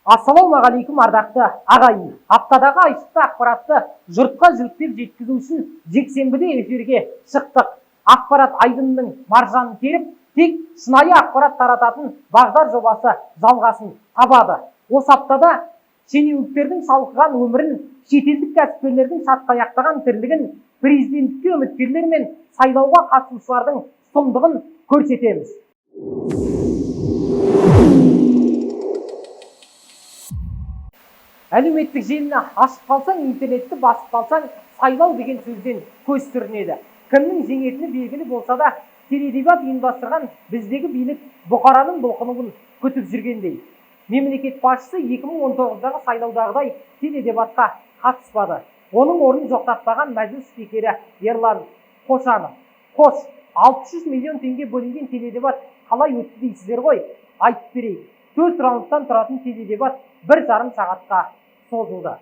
Ассалаумағалейкум ардақты ағайын. Аптадағы айшықты ақпаратты жұртқа жүктеп жеткізу үшін жексенбіде эфирге шықтық. Ақпарат айдынының маржанын теріп, тек шынайы ақпарат тарататын бағдар жобасы жалғасын табады. Осы аптада шенеуніктердің шалқыған өмірін, шетелдік кәсіпкерлердің шатқаяқтаған тірлігін, президенттікке үміткерлер мен сайлауға қатысушылардың сұмдығын көрсетеміз. Әлеуметтік желіні ашып қалсаң, интернетті басып қалсаң, сайлау деген сөзден көз сүрінеді. Кімнің жеңетіні белгілі болса да, теледебат ұйымдастырған біздегі билік бұқараның бұлқынуын күтіп жүргендей. Мемлекет басшысы 2019-дағы сайлаудағыдай теледебатқа қатыспады. Оның орнын жоқтатпаған мәжіліс спикері Ерлан Қошанов. Қош, 600 миллион теңге бөлінген теледебат қалай өтті дейсіздер ғой? Айтып берейік. 4 раундтан тұратын теледебат 1,5 сағатқа созылды.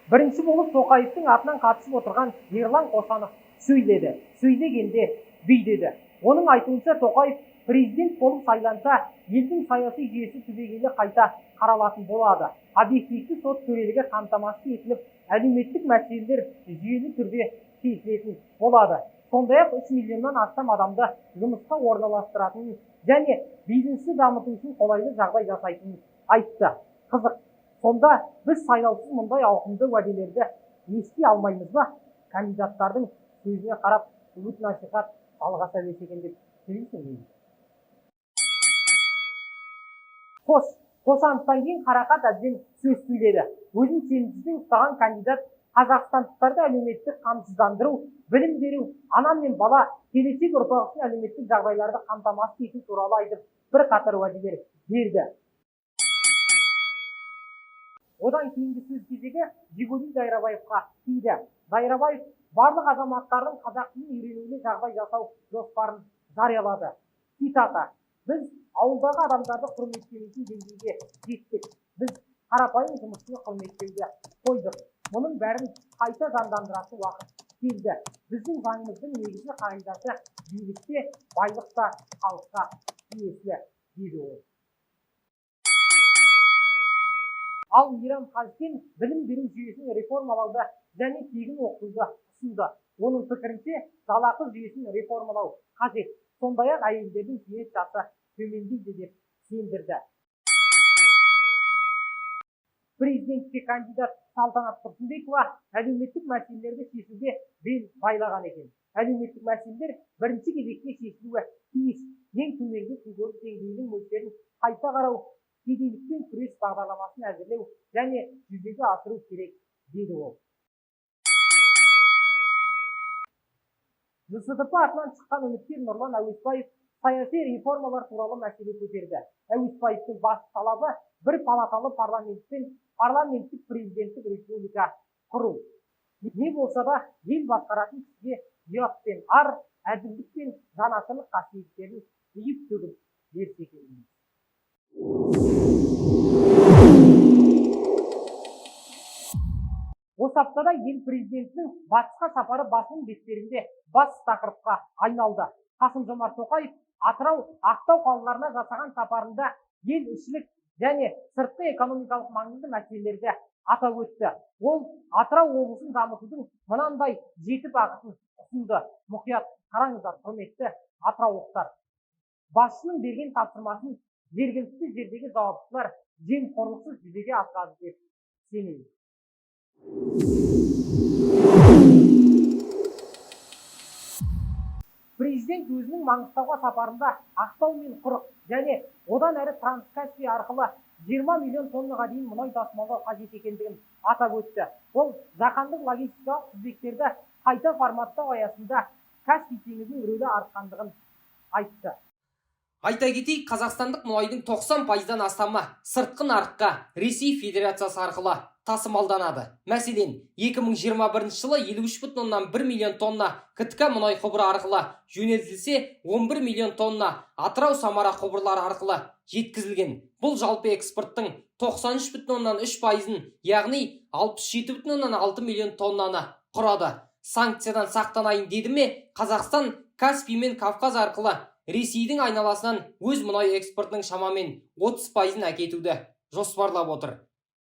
Бірінші болып Тоқаевтың атынан қатысып отырған Ерлан Қошанов сөйледі. Сөйлегенде бүйдеді. Оның айтуынша Тоқаев президент болып сайланса, елдің саяси жүйесі түбегейлі қайта қаралатын болады. Объективті сот төрелігі қамтамасыз етіліп, әлеуметтік мәселелер жүйелі түрде шешілетін болады. Сондай-ақ 3 миллионнан астам адамды жұмысқа орналастыратынын және бизнесті дамыту үшін қолайлы жағдай жасайтынын айтты. Қызық. Сонда біз сайлаусыз мұндай ауқымды уәделерді ести алмаймыз ба? Кандидаттардың сөзіне қарап, үгіт насихат жалғаса берсе екен деп сөйлейсің. Қошановтан кейін Қарақат әбден сөз сөйледі. Өзін сенімсіздеу ұстаған кандидат қазақстандықтарды әлеуметтік қамсыздандыру, білім беру, ана мен бала, келешек ұрпақ үшін әлеуметтік жағдайларды қамтамасыз ету туралы айтып, бірқатар уәделер берді. Одан кейінгі сөз кезегі Жигулин Дайрабаевқа тиді. Дайрабаев барлық азаматтардың қазақ тілін үйренуіне жағдай жасау жоспарын жариялады. Цитата: "Біз ауылдағы адамдарды құрметтейтін деңгейге жеттік. Біз қарапайым жұмысшыны құрметтеуді қойдық. Мұның бәрін қайта жандандыратын уақыт келді. Біздің заңымыздың негізгі қағидасы билікте, байлықта халыққа тиесілі" дейді ол. Ал Мейрам Қазкен білім беру жүйесін реформалауды және тегін оқытуды ұсынды. Оның пікірінше, жалақы жүйесін реформалау қажет. Сондай-ақ әйелдердің зейнет жасы төмендейді деп сендірді. Президентке кандидат Салтанат Тұрсынбекова әлеуметтік мәселелерді шешуге бел байлаған екен. Әлеуметтік мәселелер бірінші кезекте шешілуі тиіс. Ең төменгі күнкөріс деңгейінің мөлшерін қайта қарау, кедейлікпен күрес бағдарламасын әзірлеу және жүзеге асыру керек деді ол. ЖСДП атынан шыққан үміткер Нұрлан Әуесбаев саяси реформалар туралы мәселе көтерді. Әуесбаевтың басты талабы бір палаталы парламенттік президенттік республика құру. Не болса да ел басқаратын кісіге ұят пен ар, әділдік пен жанашырлық қасиеттерін үйіп төгіп берсе екен. Осы аптада ел президентінің батысқа сапары басылым беттерінде бас тақырыпқа айналды. Қасым-Жомарт Тоқаев Атырау, Ақтау қалаларына жасаған сапарында ел ішілік және сыртқы экономикалық маңызды мәселелерді атап өтті. Ол Атырау облысын дамытудың мынандай 7 бағытын ұсынды. Мұқият қараңыздар, құрметті атыраулықтар. Басшының берген тапсырмасын жергілікті жердегі жауаптылар жемқорлықсыз жүзеге асырады деп сенемін. Президент өзінің Маңғыстауға сапарында Ақтау мен Құрық және одан әрі Транскаспий арқылы 20 миллион тоннаға дейін мұнай тасымалдау қажет екендігін атап өтті. Ол жаһандық логистикалық тізбектерді қайта форматтау аясында Каспий теңізінің рөлі артқандығын айтты. Айта кетейік, қазақстандық мұнайдың 90%-дан астамы сыртқы нарыққа Ресей Федерациясы арқылы тасымалданады. Мәселен, 2021 жылы 53,1 миллион тонна КТК мұнай құбыры арқылы жөнелтілсе, 11 миллион тонна Атырау-Самара құбырлары арқылы жеткізілген. Бұл жалпы экспорттың 93,3%-ын, яғни 67,6 миллион тоннаны құрады. Санкциядан сақтанайын деді ме, Қазақстан Каспий мен Кавказ арқылы Ресейдің айналасынан өз мұнай экспортының шамамен 30%-ын әкетуді жоспарлап отыр.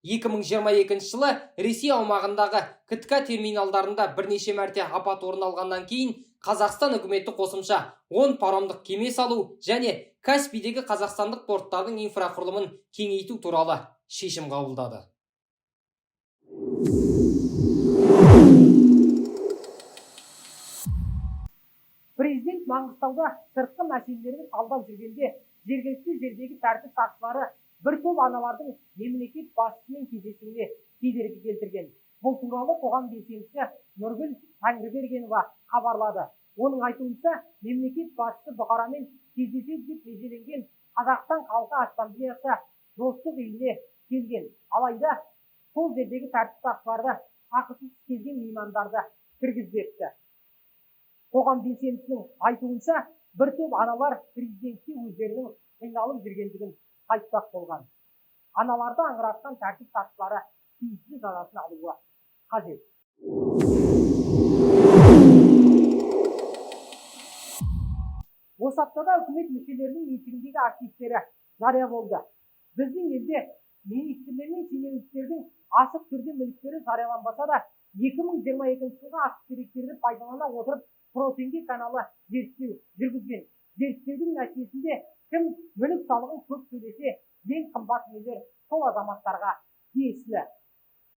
2022 жылы Ресей аумағындағы КТК терминалдарында бірнеше мәрте апат орын алғаннан кейін Қазақстан үкіметі қосымша 10 паромдық кеме салу және Каспийдегі қазақстандық порттардың инфрақұрылымын кеңейту туралы шешім қабылдады. Президент Маңғыстауда сыртқы мәселелерін талдап жүргенде жергілікті жердегі тәртіп сақшылары бір топ аналардың мемлекет басшысымен кездесуіне кедергі келтірген. Бұл туралы қоғам белсендісі Нұргүл Тәңірбергенова хабарлады. Оның айтуынша, мемлекет басшысы Бұқарамен кездеседі деп межеленген Қазақстан халқы ассамблеясы достық үйіне келген. Алайда сол жердегі тәртіп сақшылары шақыртусыз келген меймандарды кіргізбепті. Қоғам белсендісінің айтуынша, бір топ аналар президентке өздерінің қиналып жүргендігін айтпақ болған. Аналарды аңыратқан тәртіп сақшылары тиісті жазасын алуы қажет. Осы аптада үкімет мүшелерінің митингіндегі активтері жария болды. Біздің елде министрлер мен шенеуніктердің ашық түрде мүліктері жарияланбаса да, 2022 жылға ашық деректерді пайдалана отырып Протенге каналы зерттеу жүргізген. Зерттеудің нәтижесінде кім мүлік салығын көп төлесе, ең қымбат үйлер сол азаматтарға тиесілі.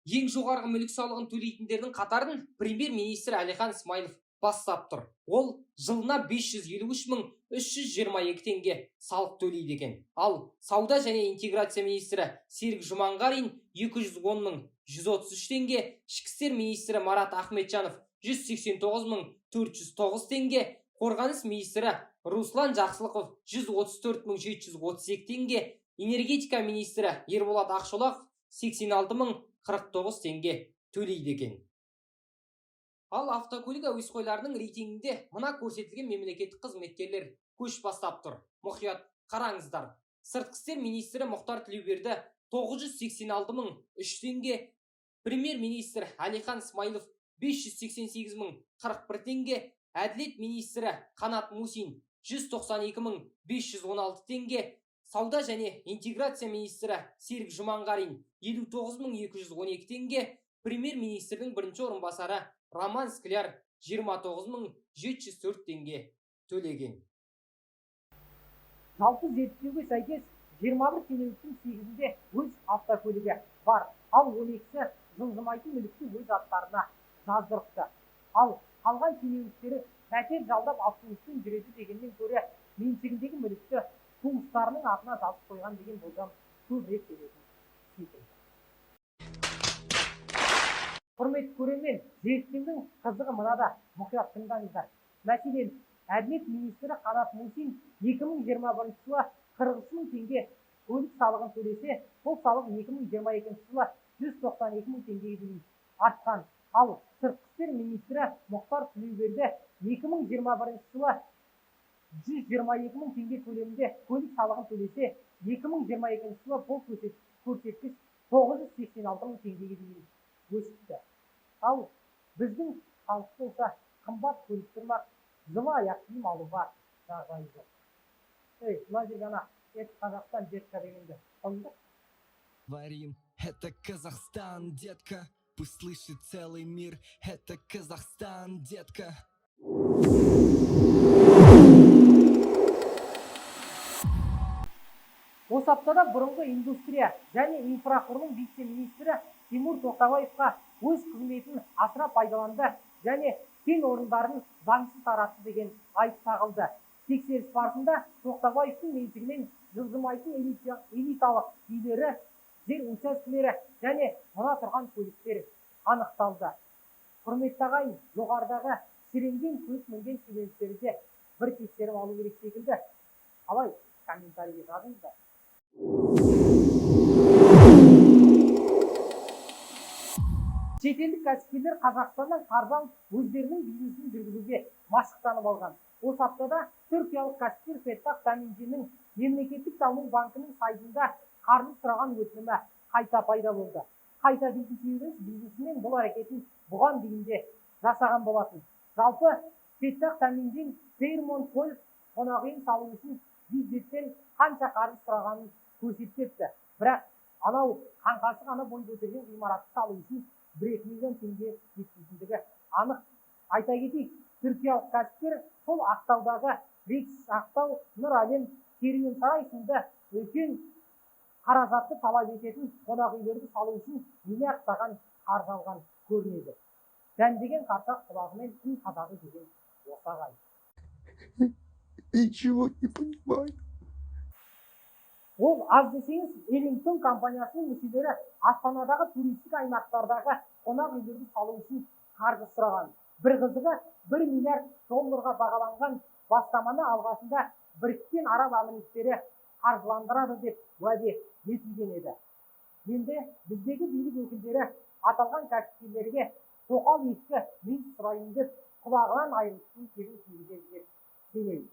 Ең жоғарғы мүлік салығын төлейтіндердің қатарын премьер-министр Әлихан Смайылов бастап тұр. Ол жылына 553.322 теңге салық төлейді екен. Ал сауда және интеграция министрі Серік Жұманғарин 210.133 теңге, ішкі істер министрі Марат Ахметжанов 189.409 теңге, қорғаныс министрі Руслан Жақсылықов 134.732 теңге, энергетика министрі Ерболат Ақшолақов 86.049 теңге төлейді екен. Ал автокөлік әуесқойларының рейтингінде мына көрсетілген мемлекеттік қызметкерлер көш бастап тұр. Мұқият қараңыздар. Сыртқы істер министрі Мұхтар Тілеуберді 986.003 теңге, премьер-министр Әлихан Смайылов 588.041 теңге, әділет министрі Қанат Мусин 192.516 теңге, сауда және интеграция министрі Серік Жұманғарин 59.212 теңге, премьер-министрдің бірінші орынбасары Роман Скляр 29.704 теңге төлеген. Жалпы зерттеуге сәйкес 21 шенеуніктің 8-інде өз автокөлігі бар, ал 12-сі жылжымайтын мүлікті өз аттарына жаздырыпты. Ал қалған шенеуніктері пәтер жалдап автобуспен жүреді дегеннен гөрі меншігіндегі мүлікті туыстарының атына жазып қойған деген болжам көбірек келетін. Құрметті көрермен, зерттеудің қызығы мынада, мұқият тыңдаңыздар. Мәселен, әділет министрі Қанат Мусин 2021 жылы 40.000 теңге көлік салығын төлесе, бұл салық 2022 жылы 192.000 теңгеге дейін артқан. Ал сыртқы істер министрі Мұхтар Тілеуберді 2021 жылы 122.000 теңге көлемінде көлік салығын төлесе, 2022 жылы бұл көрсеткіш 986.000 теңгеге дейін өсіпті. Ал біздің халық болса қымбат көлік тұрмақ, жылы аяқ киім алуға жағдайы жоқ. Мына жерге ана Қазақстан детка дегенді қойдық. Варим, это Казахстан, детка. Пусть слышит целый мир, это Казахстан, детка. Осы аптада бұрынғы индустрия және инфрақұрылым вице-министрі Тимур Тоқтабаевқа өз қызметін асыра пайдаланды және кен орындарын заңсыз таратты деген айып тағылды. Тексеріс барысында Тоқтабаевтың меншігінен жылжымайтын элиталық үйлері, жер учаскелері және мына тұрған көліктер анықталды. Құрметті ағайын, жоғарыдағы шіренген көз мінген шенеуніктерді бір тексеріп алу керек секілді. Қалай? Комментарийге жазыңыздар. Шетелдік кәсіпкерлер Қазақстаннан қарыз алып өздерінің бизнесін жүргізуге машықтанып алған. Осы аптада түркиялық кәсіпкер Феттах Таминжиннің мемлекеттік даму банкінің сайтында қарыз сұраған өтінімі қайта пайда болды. Қайта дейтін себебіміз бизнесмен бұл әрекетін бұған дейін де жасаған болатын. Жалпы Феттах Таминжин Fairmont Golf қонақ үйін салу үшін бюджеттен қанша қаржы сұрағанын көрсетпепті. Бірақ анау қаңқасы ғана бой көтерген ғимаратты салу үшін 1-2 миллион теңге жеткізілгендігі анық. Айта кетейік, түркиялық кәсіпкер сол Ақтаудағы Рикс Ақтау, Нұр Әлем, Керуен Сарай сынды үлкен қаражатты талап ететін қонақ үйлерді салу үшін миллиардтаған қаржы алған көрінеді. Дәндеген қарсақ құлағымен үн қазағы деген осы ағай. Ничего не понимаю. Ол аз десеңіз Эллингтон компаниясының мүшелері Астанадағы туристік аймақтардағы қонақ үйлерді салу үшін қаржы сұраған. Бір қызығы 1 миллиард долларға бағаланған бастаманы алғашында Біріккен Араб Әмірліктері қаржыландырады деп уәде етілген еді. Енді біздегі билік өкілдері аталған кәсіпкерлерге тоқал ешкі мен сұрайын деп құлағынан айырылысын тегін тигізеді деп сенемін.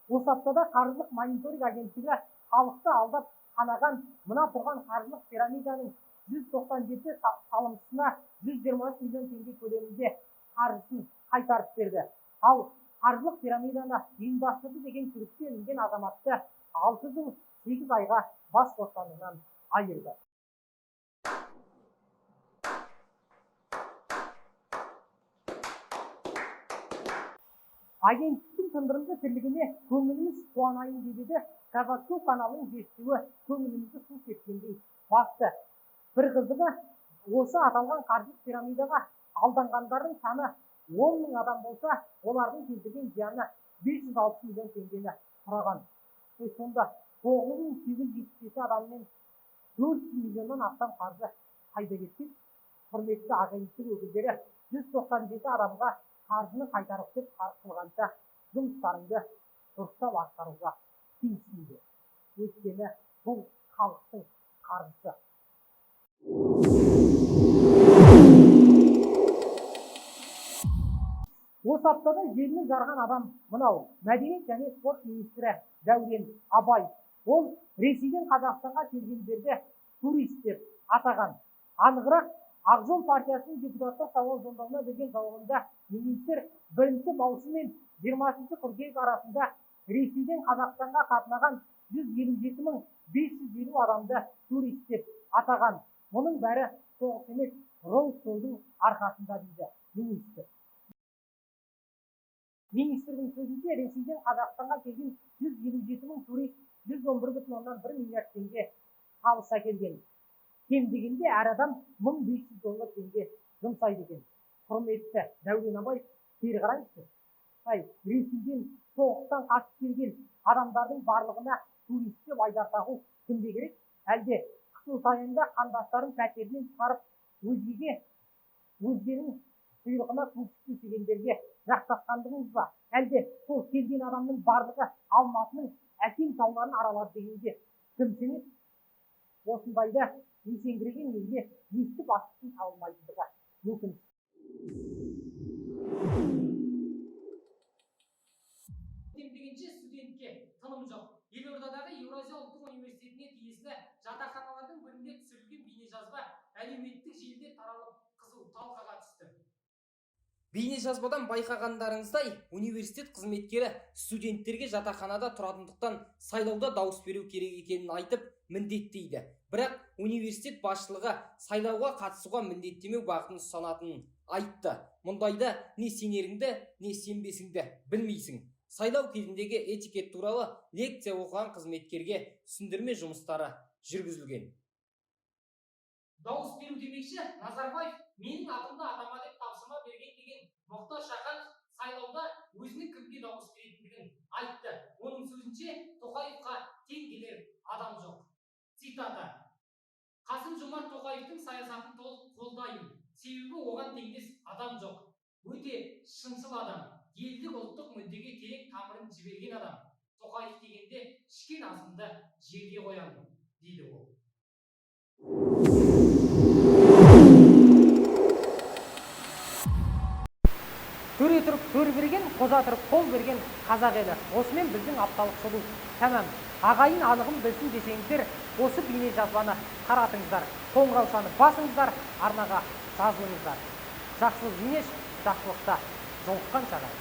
Осы аптада қаржылық мониторинг агенттігі халықты алдап қанаған мына тұрған қаржылық пирамиданың 197 салымшысына 123 миллион теңге көлемінде қаржысын қайтарып берді. Ал қаржылық пирамиданы ұйымдастырды деген күдікке ілінген азаматты 6 жыл 8 айға бас бостандығынан айырды. Агенттіктің тындырымды тірлігіне көңіліміз қуанайын деп еді, Казахстан каналының жетісуі көңілімізді су сепкендей басты. Бір қызығы, осы аталған қаржылық пирамидаға алданғандардың саны 10 мың адам болса, олардың келтірген зияны 560 миллион теңгені құраған. Сонда 9877 адаммен 400 миллионнан астам қаржы қайда кеткен? Құрметті агенттік өкілдері 197 адамға қаржыны қайтарып деп қылғанша жұмыстарыңды дұрыстап атқаруға тиіссіңдер. Өйткені бұл халықтың қаржысы. Осы аптада желіні жарған адам мынау. Мәдениет және спорт министрі Дәурен Абаев. Ол Ресейден Қазақстанға келгендерді турист деп атаған. Анығырақ, Ақ Жол партиясының депутаттық сауал жолдауына берген жауабында министр 1 маусым мен 20 қыркүйек арасында Ресейден Қазақстанға қатынаған 157.550 адамды турист деп атаған. Мұның бәрі соғыс емес, роуд-шоудың арқасында дейді министр. Министрдің сөзінше, Ресейден Қазақстанға келген 157.000 турист 111,1 миллиард теңге табыс әкелген. Кем дегенде әр адам $1500 теңге жұмсайды екен. Құрметті Дәурен Абаев, бері қараңызшы. Ресейден соғыстан қашып келген адамдардың барлығына турист деп айдар тағу кімге керек? Әлде қысылтаяңда қандастарын пәтерінен шығарып, өзгенің құйрығына көксік төсегендерге жақтасқандығыңыз ба? Әлде сол келген адамның барлығы Алматының әсем тауларын аралады дегенде кім сенеді? Осындайда есеңгіреген елге естіп астықтың табылмайтындығы өкінішті. Дегенше студентке тыным жоқ. Елордадағы Еуразия ұлттық университетіне тиесілі жатақханалардың бірінде түсірілген бейнежазба әлеуметтік желіде таралып қызу талқыға түсті. Бейнежазбадан байқағандарыңыздай, университет қызметкері студенттерге жатақханада тұратындықтан сайлауда дауыс беру керек екенін айтып міндеттейді. Бірақ университет басшылығы сайлауға қатысуға міндеттемеу бағытын ұстанатынын айтты. Мұндайда не сенеріңді, не сенбесіңді білмейсің. Сайлау кезіндегі этикет туралы лекция оқыған қызметкерге түсіндірме жұмыстары жүргізілген. Дауыс беру демекші, Назарбаев менің атымды атама деп тапсырма берген деген Мұхтар Шаханов сайлауда өзінің кімге дауыс беретіндігін айтты. Оның сөзінше, Тоқаевқа тең келер адам жоқ. Цитата: Қасым Жомарт Тоқаевтың саясатын толық қолдаймын. Себебі оған теңдес адам жоқ. Өте шыншыл адам. Елдік ұлттық мүддеге терең тамырын жіберген адам. Тоқаев дегенде ішкен асымды жерге қоямын, дейді ол. Төре тұрып төр берген, қожа тұрып қол берген қазақ елі. Осымен біздің апталық шолу тәмам. Ағайын анығын білсін десеңіздер, осы бейнежазбаны қаратыңыздар, қоңыраушаны басыңыздар, арнаға жазылыңыздар. жақсылық жеңеш, жақсылықта жолыққан жағай.